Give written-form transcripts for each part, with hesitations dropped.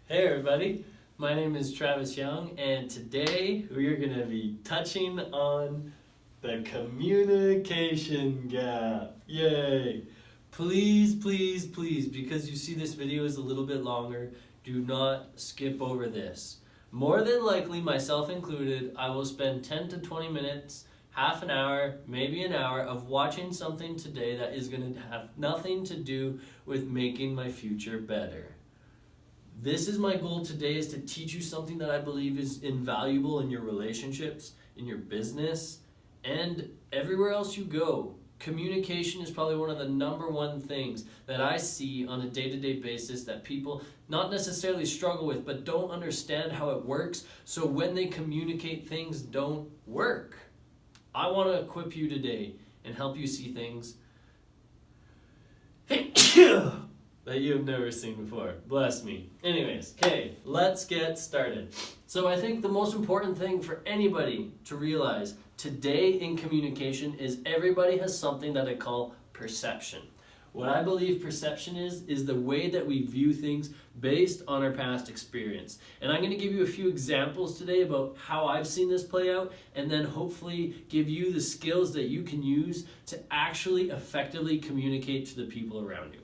Hey everybody, my name is Travis Young, and today we are going to be touching on the communication gap. Yay! Please, please, please, because you see this video is a little bit longer, do not skip over this. More than likely, myself included, I will spend 10 to 20 minutes, half an hour, maybe an hour of watching something today that is going to have nothing to do with making my future better. This is my goal today, is to teach you something that I believe is invaluable in your relationships, in your business, and everywhere else you go. Communication is probably one of the number one things that I see on a day-to-day basis that people not necessarily struggle with, but don't understand how it works. So when they communicate, things don't work. I want to equip you today and help you see things that you have never seen before. Bless me. Anyways, okay, let's get started. So I think the most important thing for anybody to realize today in communication is everybody has something that I call perception. What I believe perception is the way that we view things based on our past experience. And I'm going to give you a few examples today about how I've seen this play out, and then hopefully give you the skills that you can use to actually effectively communicate to the people around you.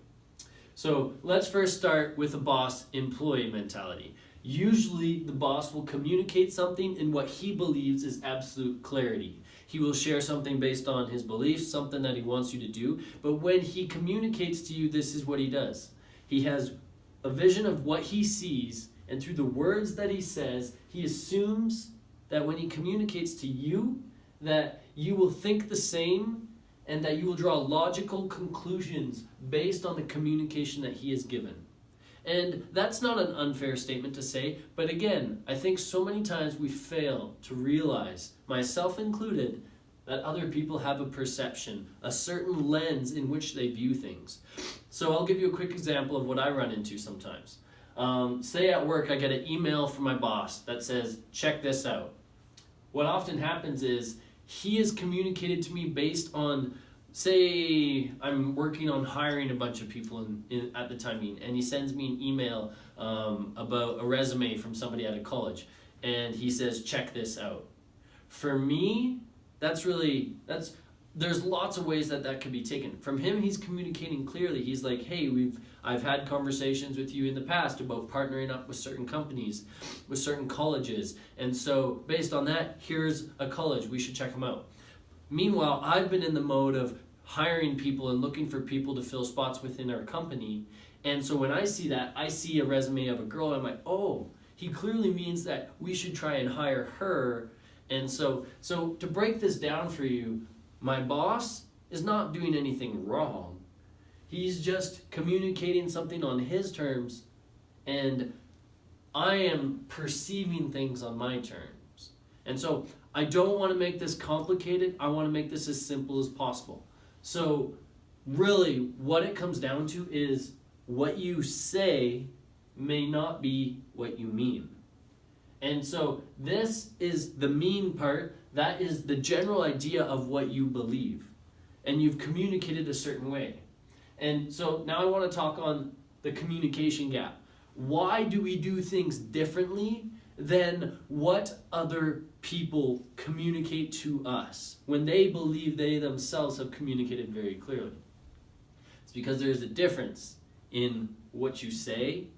So let's first start with a boss-employee mentality. Usually the boss will communicate something in what he believes is absolute clarity. He will share something based on his beliefs, something that he wants you to do, but when he communicates to you, this is what he does. He has a vision of what he sees, and through the words that he says, he assumes that when he communicates to you, that you will think the same and that you will draw logical conclusions based on the communication that he has given. And that's not an unfair statement to say, but again, I think so many times we fail to realize, myself included, that other people have a perception, a certain lens in which they view things. So I'll give you a quick example of what I run into sometimes. Say at work I get an email from my boss that says, check this out. What often happens is, he has communicated to me based on, say, I'm working on hiring a bunch of people at the timing, and he sends me an email about a resume from somebody out of college, and he says, check this out. For me, there's lots of ways that could be taken. From him, he's communicating clearly. He's like, hey, I've had conversations with you in the past about partnering up with certain companies, with certain colleges. And so based on that, here's a college. We should check them out. Meanwhile, I've been in the mode of hiring people and looking for people to fill spots within our company. And so when I see that, I see a resume of a girl, and I'm like, oh, he clearly means that we should try and hire her. And so to break this down for you, my boss is not doing anything wrong. He's just communicating something on his terms, and I am perceiving things on my terms. And so I don't want to make this complicated. I want to make this as simple as possible. So really what it comes down to is what you say may not be what you mean. And so this is the mean part. That is the general idea of what you believe. And you've communicated a certain way. And so now I want to talk on the communication gap. Why do we do things differently than what other people communicate to us when they believe they themselves have communicated very clearly? It's because there's a difference in what you say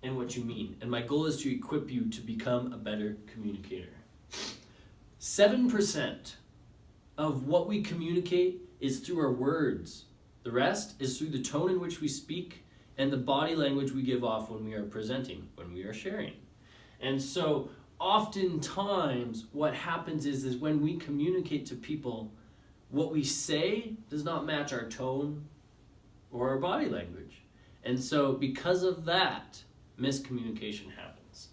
and what you mean. And my goal is to equip you to become a better communicator. 7% of what we communicate is through our words. The rest is through the tone in which we speak and the body language we give off when we are presenting, when we are sharing. And so oftentimes what happens is when we communicate to people, what we say does not match our tone or our body language. And so because of that, miscommunication happens.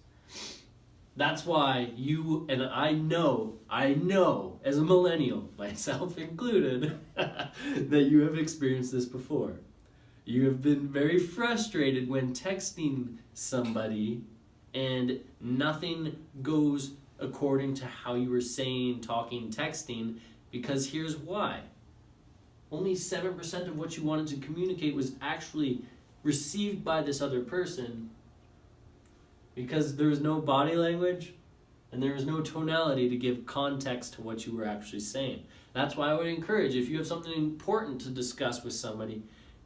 That's why you and I know as a millennial, myself included, that you have experienced this before. You have been very frustrated when texting somebody and nothing goes according to how you were saying, talking, texting, because here's why. Only 7% of what you wanted to communicate was actually received by this other person. because there was no body language and there was no tonality to give context to what you were actually saying. That's why I would encourage, if you have something important to discuss with somebody,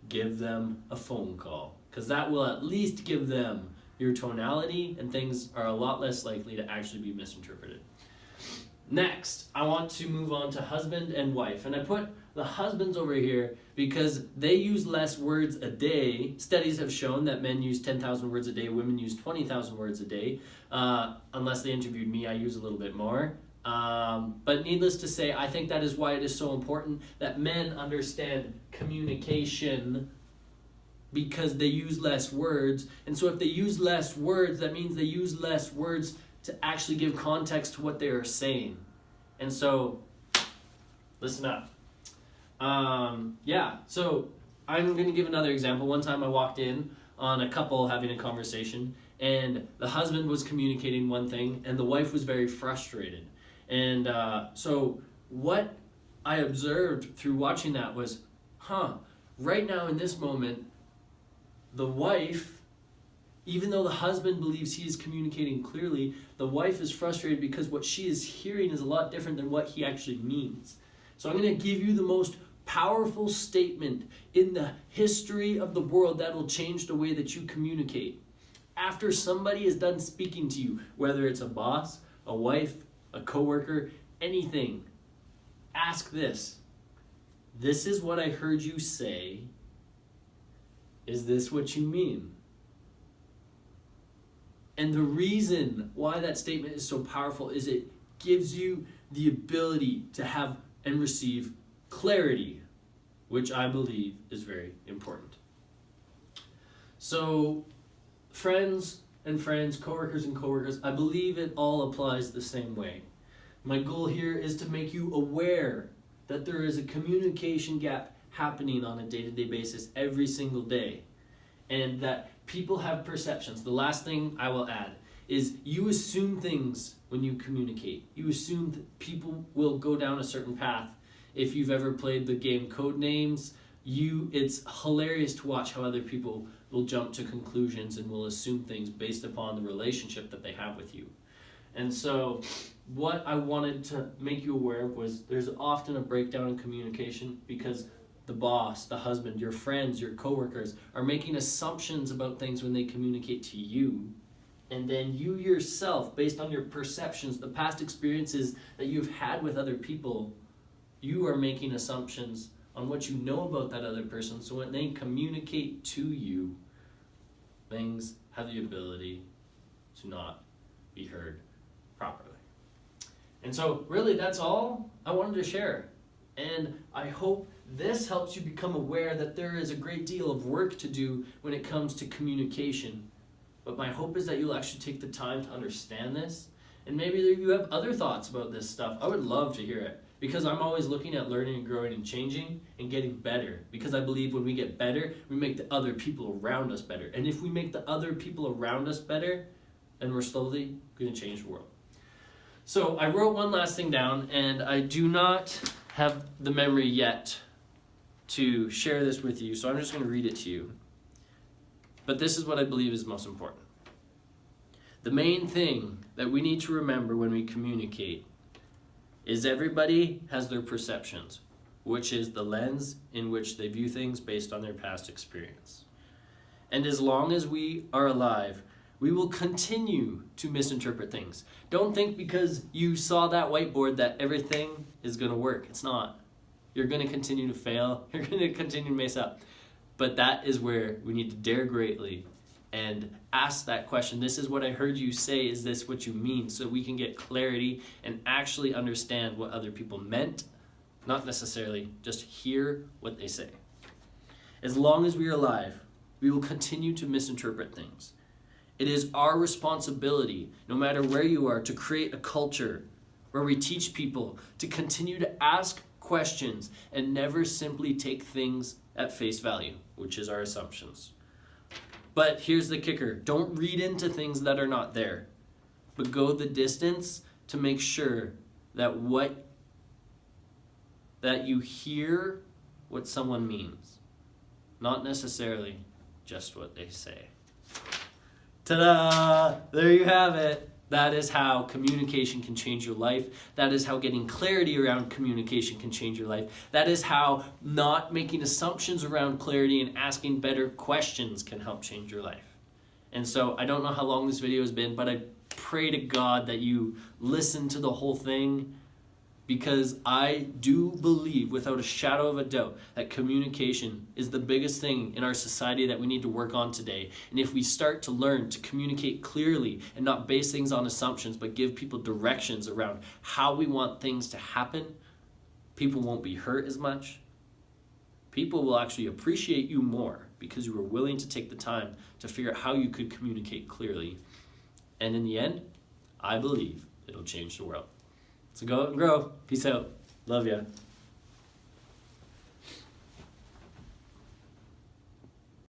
give them a phone call, because that will at least give them your tonality, and things are a lot less likely to actually be misinterpreted. Next, I want to move on to husband and wife. And I put the husbands over here because they use less words a day. Studies have shown that men use 10,000 words a day, women use 20,000 words a day. Unless they interviewed me, I use a little bit more. But needless to say, I think that is why it is so important that men understand communication, because they use less words. And so if they use less words, that means they use less words to actually give context to what they are saying. And so, listen up. So I'm going to give another example. One time I walked in on a couple having a conversation, and the husband was communicating one thing, and the wife was very frustrated. And so what I observed through watching that was, right now in this moment, the wife, even though the husband believes he is communicating clearly, the wife is frustrated because what she is hearing is a lot different than what he actually means. So I'm going to give you the most powerful statement in the history of the world that will change the way that you communicate. After somebody is done speaking to you, whether it's a boss, a wife, a coworker, anything, ask this. This is what I heard you say. Is this what you mean? And the reason why that statement is so powerful is it gives you the ability to have and receive clarity, which I believe is very important. So, friends, coworkers and coworkers, I believe it all applies the same way. My goal here is to make you aware that there is a communication gap happening on a day-to-day basis every single day, and that people have perceptions. The last thing I will add is you assume things when you communicate. You assume that people will go down a certain path. If you've ever played the game Codenames, it's hilarious to watch how other people will jump to conclusions and will assume things based upon the relationship that they have with you. And so what I wanted to make you aware of was there's often a breakdown in communication because the boss, the husband, your friends, your coworkers are making assumptions about things when they communicate to you. And then you yourself, based on your perceptions, the past experiences that you've had with other people, you are making assumptions on what you know about that other person. So when they communicate to you, things have the ability to not be heard properly. And so really that's all I wanted to share. And I hope this helps you become aware that there is a great deal of work to do when it comes to communication. But my hope is that you'll actually take the time to understand this. And maybe you have other thoughts about this stuff. I would love to hear it. Because I'm always looking at learning and growing and changing and getting better. Because I believe when we get better, we make the other people around us better. And if we make the other people around us better, then we're slowly going to change the world. So I wrote one last thing down, and I do not have the memory yet to share this with you, so I'm just going to read it to you. But this is what I believe is most important. The main thing that we need to remember when we communicate is everybody has their perceptions, which is the lens in which they view things based on their past experience. And as long as we are alive, we will continue to misinterpret things. Don't think because you saw that whiteboard that everything is going to work. It's not. You're going to continue to fail. You're going to continue to mess up. But that is where we need to dare greatly and ask that question. This is what I heard you say. Is this what you mean? So we can get clarity and actually understand what other people meant, not necessarily just hear what they say. As long as we are alive, we will continue to misinterpret things. It is our responsibility, no matter where you are, to create a culture where we teach people to continue to ask questions and never simply take things at face value, which is our assumptions. But here's the kicker. Don't read into things that are not there, but go the distance to make sure that you hear what someone means, not necessarily just what they say. Ta-da! There you have it. That is how communication can change your life. That is how getting clarity around communication can change your life. That is how not making assumptions around clarity and asking better questions can help change your life. And so I don't know how long this video has been, but I pray to God that you listen to the whole thing, because I do believe without a shadow of a doubt that communication is the biggest thing in our society that we need to work on today. And if we start to learn to communicate clearly and not base things on assumptions, but give people directions around how we want things to happen, people won't be hurt as much. People will actually appreciate you more because you were willing to take the time to figure out how you could communicate clearly. And in the end, I believe it'll change the world. So go out and grow. Peace out. Love ya.